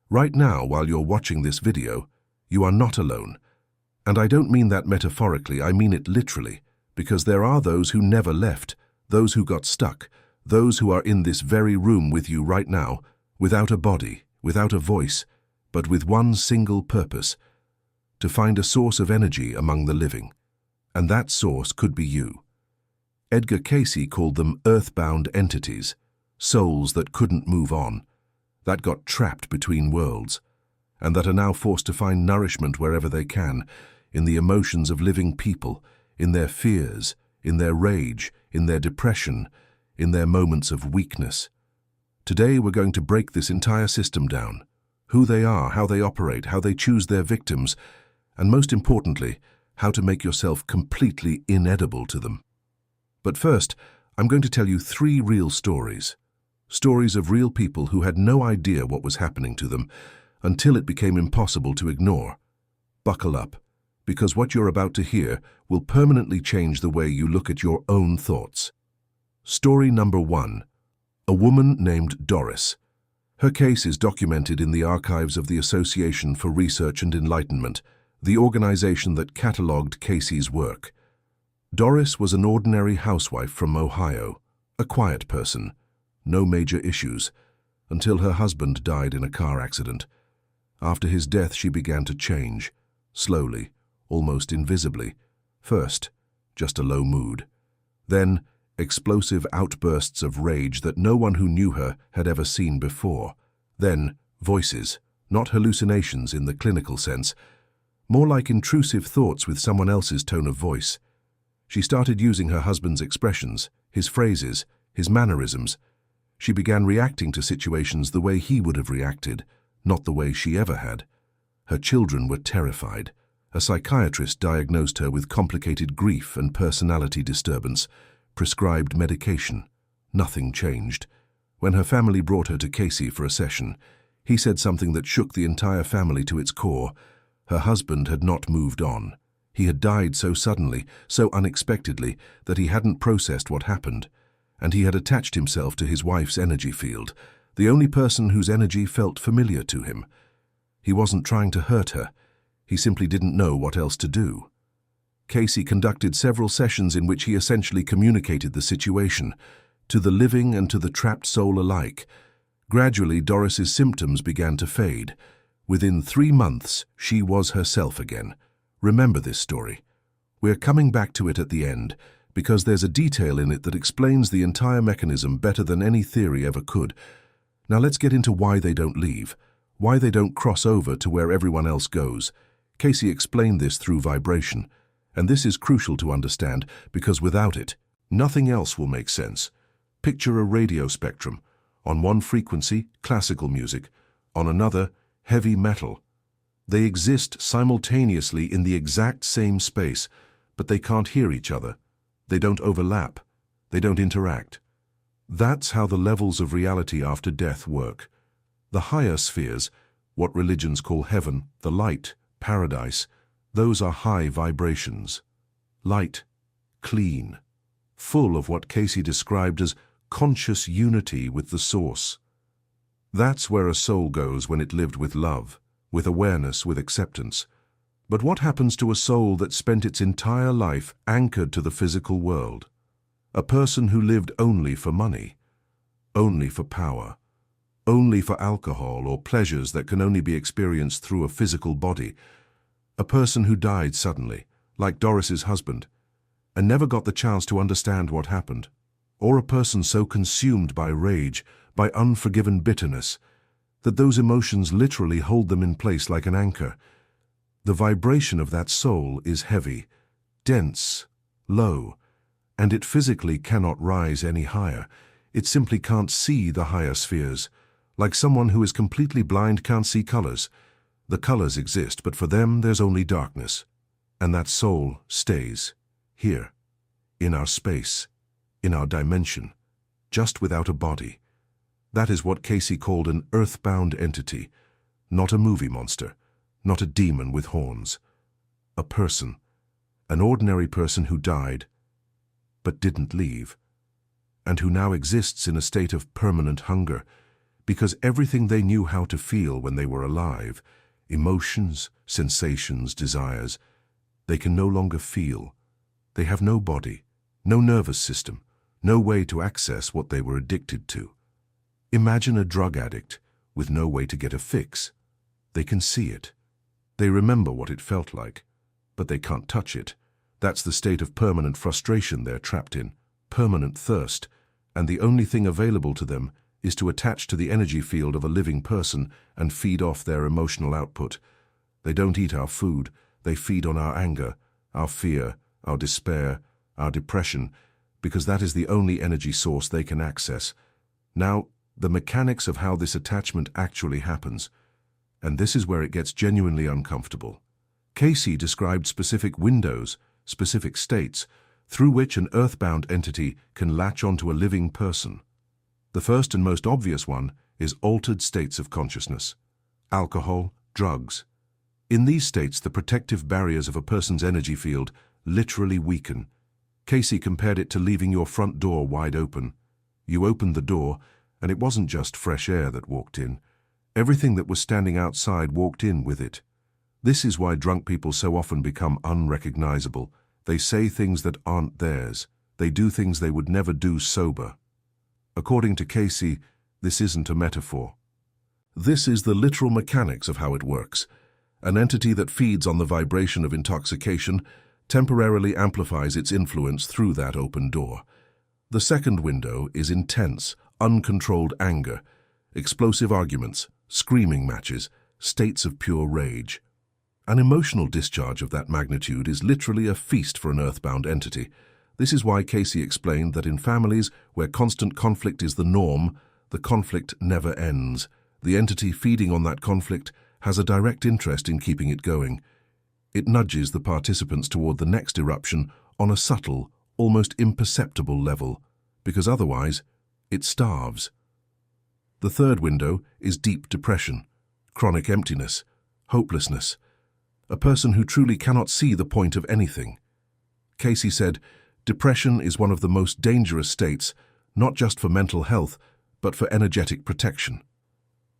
Right now, while you're watching this video, you are not alone. And I don't mean that metaphorically, I mean it literally, because there are those who never left, those who got stuck, those who are in this very room with you right now, without a body, without a voice, but with one single purpose: to find a source of energy among the living. And that source could be you. Edgar Cayce called them earthbound entities, souls that couldn't move on, that got trapped between worlds, and that are now forced to find nourishment wherever they can, in the emotions of living people, in their fears, in their rage, in their depression, in their moments of weakness. Today we're going to break this entire system down: who they are, how they operate, how they choose their victims, and most importantly, how to make yourself completely inedible to them. But first, I'm going to tell you 3 real stories. Stories of real people who had no idea what was happening to them until it became impossible to ignore. Buckle up, because what you're about to hear will permanently change the way you look at your own thoughts. Story number 1. A woman named Doris. Her case is documented in the archives of the Association for Research and Enlightenment, the organization that catalogued Cayce's work. Doris was an ordinary housewife from Ohio, a quiet person, no major issues, until her husband died in a car accident. After his death, she began to change, slowly, almost invisibly. First, just a low mood. Then, explosive outbursts of rage that no one who knew her had ever seen before. Then, voices, not hallucinations in the clinical sense, more like intrusive thoughts with someone else's tone of voice. She started using her husband's expressions, his phrases, his mannerisms. She began reacting to situations the way he would have reacted, not the way she ever had. Her children were terrified. A psychiatrist diagnosed her with complicated grief and personality disturbance, prescribed medication. Nothing changed. When her family brought her to Cayce for a session, he said something that shook the entire family to its core. Her husband had not moved on. He had died so suddenly, so unexpectedly, that he hadn't processed what happened, and he had attached himself to his wife's energy field, the only person whose energy felt familiar to him. He wasn't trying to hurt her. He simply didn't know what else to do. Cayce conducted several sessions in which he essentially communicated the situation, to the living and to the trapped soul alike. Gradually, Doris's symptoms began to fade. Within 3 months, she was herself again. Remember this story. We're coming back to it at the end, because there's a detail in it that explains the entire mechanism better than any theory ever could. Now let's get into why they don't leave, why they don't cross over to where everyone else goes. Cayce explained this through vibration, and this is crucial to understand, because without it, nothing else will make sense. Picture a radio spectrum. On one frequency, classical music. On another, heavy metal. They exist simultaneously in the exact same space, but they can't hear each other. They don't overlap. They don't interact. That's how the levels of reality after death work. The higher spheres, what religions call heaven, the light, paradise, those are high vibrations. Light, clean, full of what Cayce described as conscious unity with the source. That's where a soul goes when it lived with love, with awareness, with acceptance. But what happens to a soul that spent its entire life anchored to the physical world? A person who lived only for money, only for power, only for alcohol or pleasures that can only be experienced through a physical body. A person who died suddenly, like Doris's husband, and never got the chance to understand what happened. Or a person so consumed by rage, by unforgiven bitterness, that those emotions literally hold them in place like an anchor. The vibration of that soul is heavy, dense, low, and it physically cannot rise any higher. It simply can't see the higher spheres. Like someone who is completely blind can't see colors. The colors exist, but for them there's only darkness. And that soul stays here, in our space, in our dimension, just without a body. That is what Cayce called an earthbound entity, not a movie monster, not a demon with horns. A person, an ordinary person who died, but didn't leave, and who now exists in a state of permanent hunger, because everything they knew how to feel when they were alive, emotions, sensations, desires, they can no longer feel. They have no body, no nervous system, no way to access what they were addicted to. Imagine a drug addict with no way to get a fix. They can see it. They remember what it felt like, but they can't touch it. That's the state of permanent frustration they're trapped in, permanent thirst, and the only thing available to them is to attach to the energy field of a living person and feed off their emotional output. They don't eat our food, they feed on our anger, our fear, our despair, our depression, because that is the only energy source they can access. Now, the mechanics of how this attachment actually happens, and this is where it gets genuinely uncomfortable. Cayce described specific windows, specific states, through which an earthbound entity can latch onto a living person. The first and most obvious one is altered states of consciousness. Alcohol, drugs. In these states, the protective barriers of a person's energy field literally weaken. Cayce compared it to leaving your front door wide open. You opened the door, and it wasn't just fresh air that walked in. Everything that was standing outside walked in with it. This is why drunk people so often become unrecognizable. They say things that aren't theirs. They do things they would never do sober. According to Cayce, this isn't a metaphor. This is the literal mechanics of how it works. An entity that feeds on the vibration of intoxication temporarily amplifies its influence through that open door. The second window is intense, uncontrolled anger, explosive arguments, screaming matches, states of pure rage. An emotional discharge of that magnitude is literally a feast for an earthbound entity. This is why Cayce explained that in families where constant conflict is the norm, the conflict never ends. The entity feeding on that conflict has a direct interest in keeping it going. It nudges the participants toward the next eruption on a subtle, almost imperceptible level, because otherwise, it starves. The third window is deep depression, chronic emptiness, hopelessness, a person who truly cannot see the point of anything. Cayce said, depression is one of the most dangerous states, not just for mental health, but for energetic protection.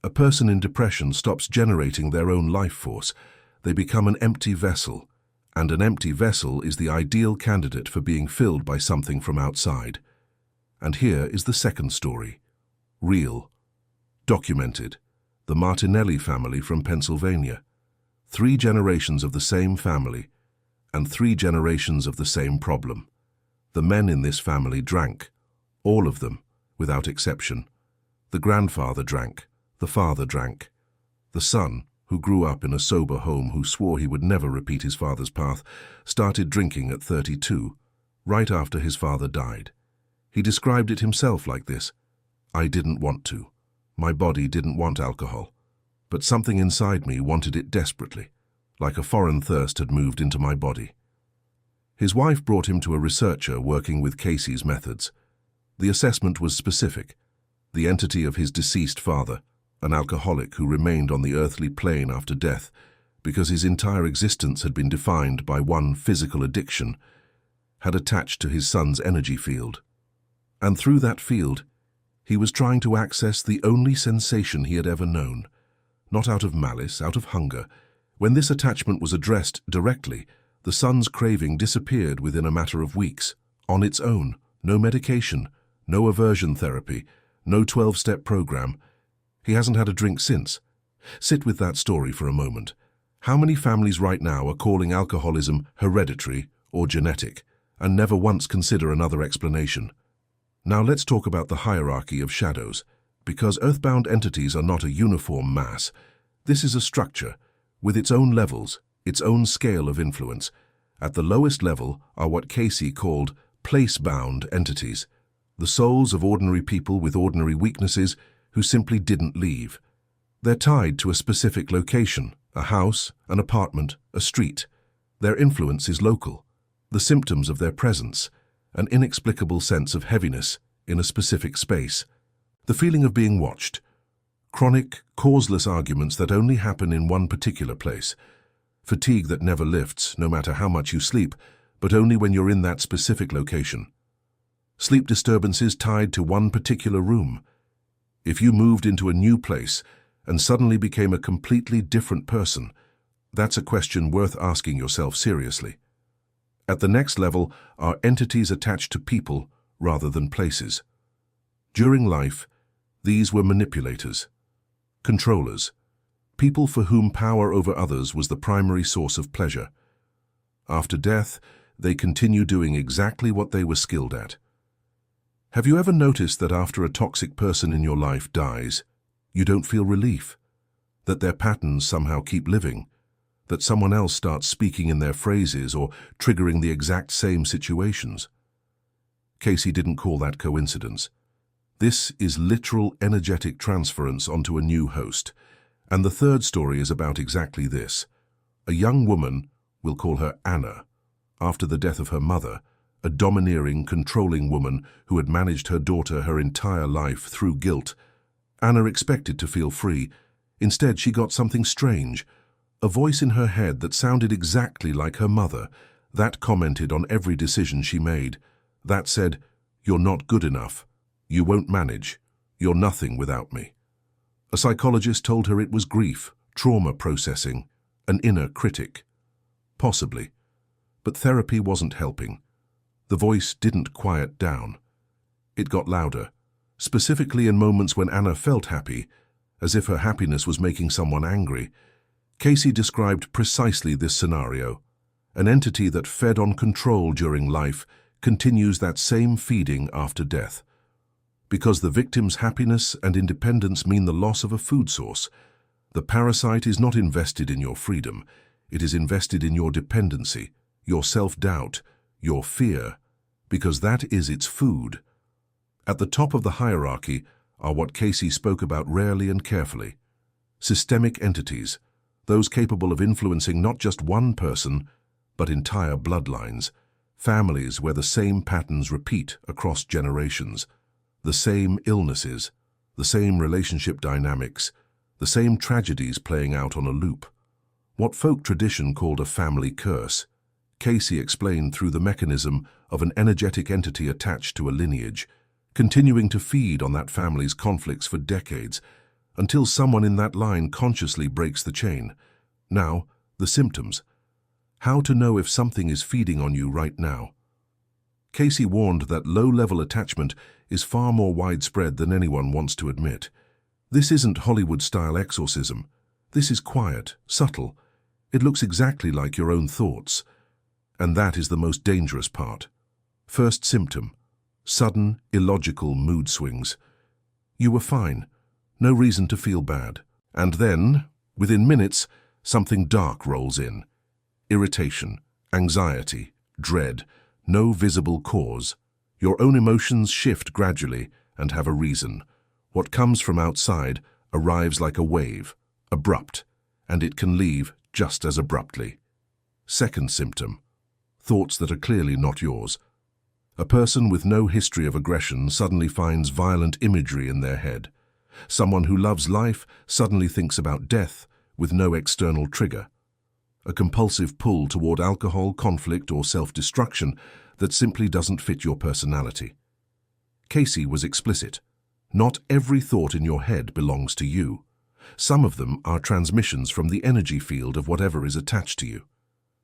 A person in depression stops generating their own life force. They become an empty vessel, and an empty vessel is the ideal candidate for being filled by something from outside. And here is the second story. Real. Documented. The Martinelli family from Pennsylvania. 3 generations of the same family, and 3 generations of the same problem. The men in this family drank, all of them, without exception. The grandfather drank, the father drank. The son, who grew up in a sober home who swore he would never repeat his father's path, started drinking at 32, right after his father died. He described it himself like this: I didn't want to. My body didn't want alcohol, but something inside me wanted it desperately, like a foreign thirst had moved into my body. His wife brought him to a researcher working with Cayce's methods. The assessment was specific. The entity of his deceased father, an alcoholic who remained on the earthly plane after death because his entire existence had been defined by one physical addiction, had attached to his son's energy field. And through that field, he was trying to access the only sensation he had ever known, not out of malice, out of hunger. When this attachment was addressed directly, the son's craving disappeared within a matter of weeks, on its own. No medication, no aversion therapy, no 12-step program. He hasn't had a drink since. Sit with that story for a moment. How many families right now are calling alcoholism hereditary or genetic, and never once consider another explanation? Now let's talk about the hierarchy of shadows, because earthbound entities are not a uniform mass. This is a structure, with its own levels, its own scale of influence. At the lowest level are what Cayce called place-bound entities, the souls of ordinary people with ordinary weaknesses who simply didn't leave. They're tied to a specific location, a house, an apartment, a street. Their influence is local. The symptoms of their presence, an inexplicable sense of heaviness in a specific space. The feeling of being watched. Chronic, causeless arguments that only happen in one particular place. Fatigue that never lifts, no matter how much you sleep, but only when you're in that specific location. Sleep disturbances tied to one particular room. If you moved into a new place and suddenly became a completely different person, that's a question worth asking yourself seriously. At the next level are entities attached to people rather than places. During life, these were manipulators, controllers, people for whom power over others was the primary source of pleasure. After death, they continue doing exactly what they were skilled at. Have you ever noticed that after a toxic person in your life dies, you don't feel relief? That their patterns somehow keep living? That someone else starts speaking in their phrases or triggering the exact same situations? Cayce didn't call that coincidence. This is literal energetic transference onto a new host. And the third story is about exactly this. A young woman, we'll call her Anna, after the death of her mother, a domineering, controlling woman who had managed her daughter her entire life through guilt. Anna expected to feel free. Instead, she got something strange. A voice in her head that sounded exactly like her mother, that commented on every decision she made. That said, "You're not good enough. You won't manage. You're nothing without me." A psychologist told her it was grief, trauma processing, an inner critic. Possibly. But therapy wasn't helping. The voice didn't quiet down. It got louder, specifically in moments when Anna felt happy, as if her happiness was making someone angry. Cayce described precisely this scenario. An entity that fed on control during life continues that same feeding after death. Because the victim's happiness and independence mean the loss of a food source, the parasite is not invested in your freedom. It is invested in your dependency, your self-doubt, your fear, because that is its food. At the top of the hierarchy are what Cayce spoke about rarely and carefully. Systemic entities, those capable of influencing not just one person, but entire bloodlines, families where the same patterns repeat across generations, the same illnesses, the same relationship dynamics, the same tragedies playing out on a loop. What folk tradition called a family curse, Cayce explained through the mechanism of an energetic entity attached to a lineage, continuing to feed on that family's conflicts for decades, until someone in that line consciously breaks the chain. Now, the symptoms. How to know if something is feeding on you right now. Cayce warned that low-level attachment is far more widespread than anyone wants to admit. This isn't Hollywood-style exorcism. This is quiet, subtle. It looks exactly like your own thoughts. And that is the most dangerous part. First symptom: sudden, illogical mood swings. You were fine. No reason to feel bad. And then, within minutes, something dark rolls in. Irritation, anxiety, dread, no visible cause. Your own emotions shift gradually and have a reason. What comes from outside arrives like a wave, abrupt, and it can leave just as abruptly. Second symptom: thoughts that are clearly not yours. A person with no history of aggression suddenly finds violent imagery in their head. Someone who loves life suddenly thinks about death with no external trigger. A compulsive pull toward alcohol, conflict, or self-destruction that simply doesn't fit your personality. Cayce was explicit. Not every thought in your head belongs to you. Some of them are transmissions from the energy field of whatever is attached to you.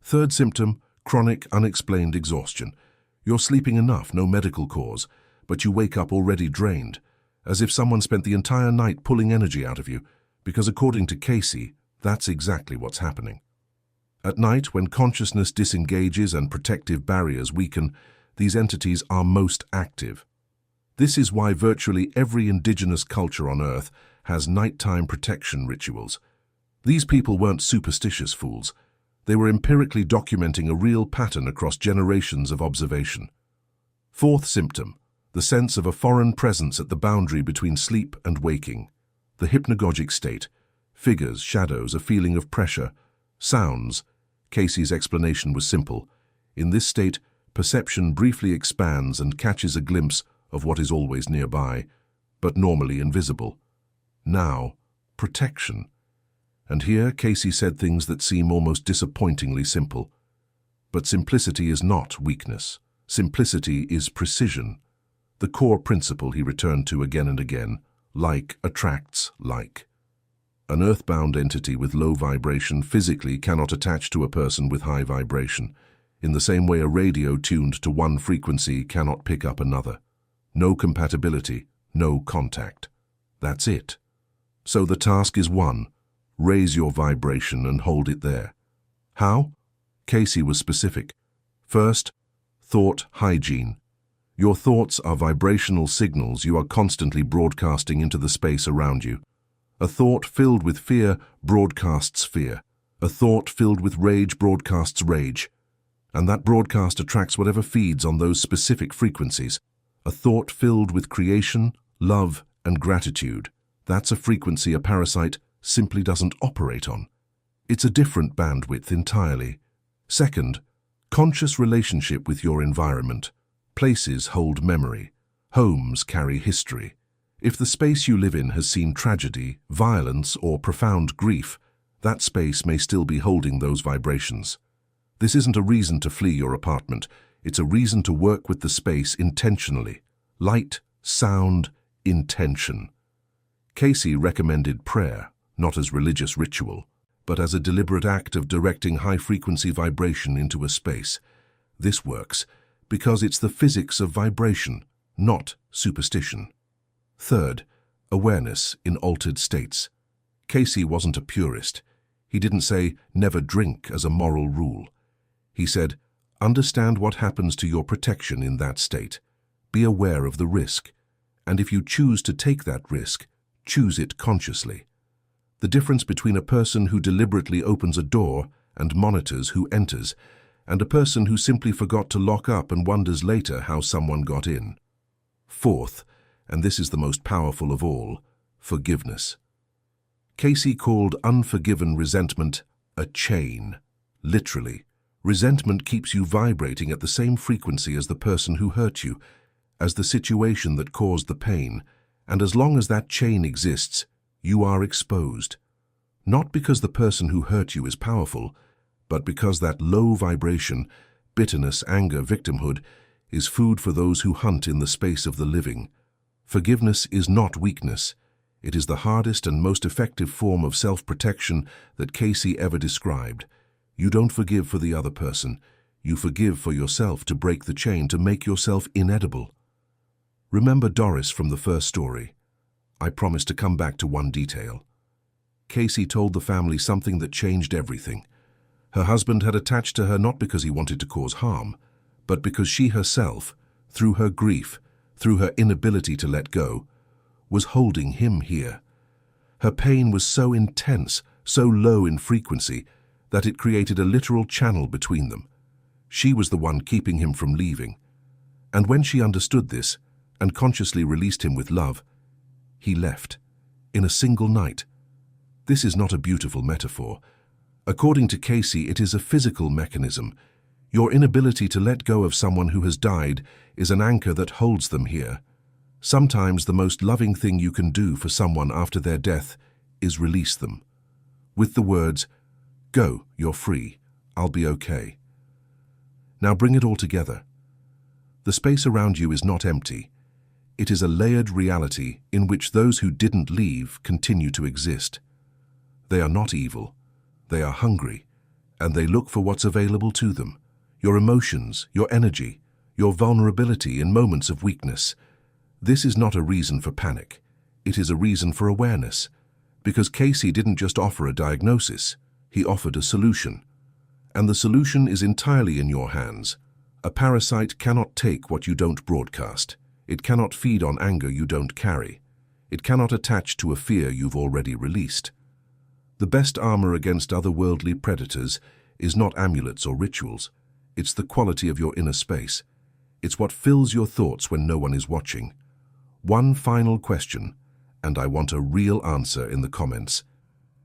Third symptom: chronic, unexplained exhaustion. You're sleeping enough, no medical cause, but you wake up already drained, as if someone spent the entire night pulling energy out of you, because according to Cayce, that's exactly what's happening. At night, when consciousness disengages and protective barriers weaken, these entities are most active. This is why virtually every indigenous culture on Earth has nighttime protection rituals. These people weren't superstitious fools. They were empirically documenting a real pattern across generations of observation. Fourth symptom: the sense of a foreign presence at the boundary between sleep and waking. The hypnagogic state. Figures, shadows, a feeling of pressure. Sounds. Cayce's explanation was simple. In this state, perception briefly expands and catches a glimpse of what is always nearby, but normally invisible. Now, protection. And here Cayce said things that seem almost disappointingly simple. But simplicity is not weakness. Simplicity is precision. The core principle he returned to again and again: Like attracts like. An earthbound entity with low vibration physically cannot attach to a person with high vibration, in the same way a radio tuned to one frequency cannot pick up another. No compatibility, no contact. That's it. So the task is one: raise your vibration and hold it there. How? Cayce was specific. First, thought hygiene. Your thoughts are vibrational signals you are constantly broadcasting into the space around you. A thought filled with fear broadcasts fear. A thought filled with rage broadcasts rage. And that broadcast attracts whatever feeds on those specific frequencies. A thought filled with creation, love, and gratitude. That's a frequency a parasite simply doesn't operate on. It's a different bandwidth entirely. Second, conscious relationship with your environment. Places hold memory. Homes carry history. If the space you live in has seen tragedy, violence, or profound grief, that space may still be holding those vibrations. This isn't a reason to flee your apartment. It's a reason to work with the space intentionally. Light, sound, intention. Cayce recommended prayer, not as religious ritual, but as a deliberate act of directing high-frequency vibration into a space. This works because it's the physics of vibration, not superstition. Third, awareness in altered states. Cayce wasn't a purist. He didn't say, never drink as a moral rule. He said, understand what happens to your protection in that state. Be aware of the risk. And if you choose to take that risk, choose it consciously. The difference between a person who deliberately opens a door and monitors who enters, and a person who simply forgot to lock up and wonders later how someone got in. Fourth, and this is the most powerful of all, forgiveness. Cayce called unforgiven resentment a chain. Literally, resentment keeps you vibrating at the same frequency as the person who hurt you, as the situation that caused the pain, and as long as that chain exists, you are exposed. Not because the person who hurt you is powerful, but because that low vibration, bitterness, anger, victimhood, is food for those who hunt in the space of the living. Forgiveness is not weakness. It is the hardest and most effective form of self-protection that Cayce ever described. You don't forgive for the other person. You forgive for yourself to break the chain, to make yourself inedible. Remember Doris from the first story. I promise to come back to one detail. Cayce told the family something that changed everything. Her husband had attached to her not because he wanted to cause harm, but because she herself, through her grief, through her inability to let go, was holding him here. Her pain was so intense, so low in frequency, that it created a literal channel between them. She was the one keeping him from leaving. And when she understood this, and consciously released him with love, he left, in a single night. This is not a beautiful metaphor. According to Cayce, it is a physical mechanism. Your inability to let go of someone who has died is an anchor that holds them here. Sometimes the most loving thing you can do for someone after their death is release them. With the words, "Go, you're free, I'll be okay." Now bring it all together. The space around you is not empty. It is a layered reality in which those who didn't leave continue to exist. They are not evil. They are hungry, and they look for what's available to them. Your emotions, your energy, your vulnerability in moments of weakness. This is not a reason for panic. It is a reason for awareness. Because Cayce didn't just offer a diagnosis, he offered a solution. And the solution is entirely in your hands. A parasite cannot take what you don't broadcast. It cannot feed on anger you don't carry. It cannot attach to a fear you've already released. The best armor against otherworldly predators is not amulets or rituals. It's the quality of your inner space. It's what fills your thoughts when no one is watching. One final question, and I want a real answer in the comments.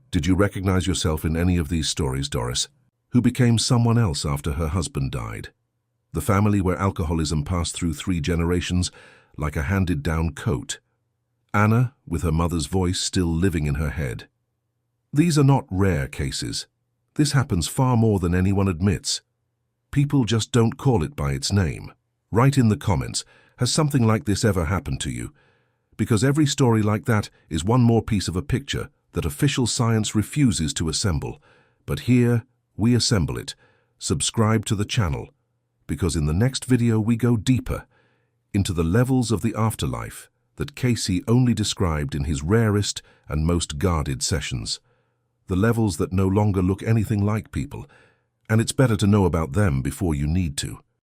Did you recognize yourself in any of these stories, Doris, who became someone else after her husband died? The family where alcoholism passed through 3 generations like a handed-down coat. Anna, with her mother's voice still living in her head. These are not rare cases. This happens far more than anyone admits. People just don't call it by its name. Write in the comments, has something like this ever happened to you? because every story like that is one more piece of a picture that official science refuses to assemble. But here, we assemble it. Subscribe to the channel, because in the next video we go deeper into the levels of the afterlife that Cayce only described in his rarest and most guarded sessions. The levels that no longer look anything like people, and it's better to know about them before you need to.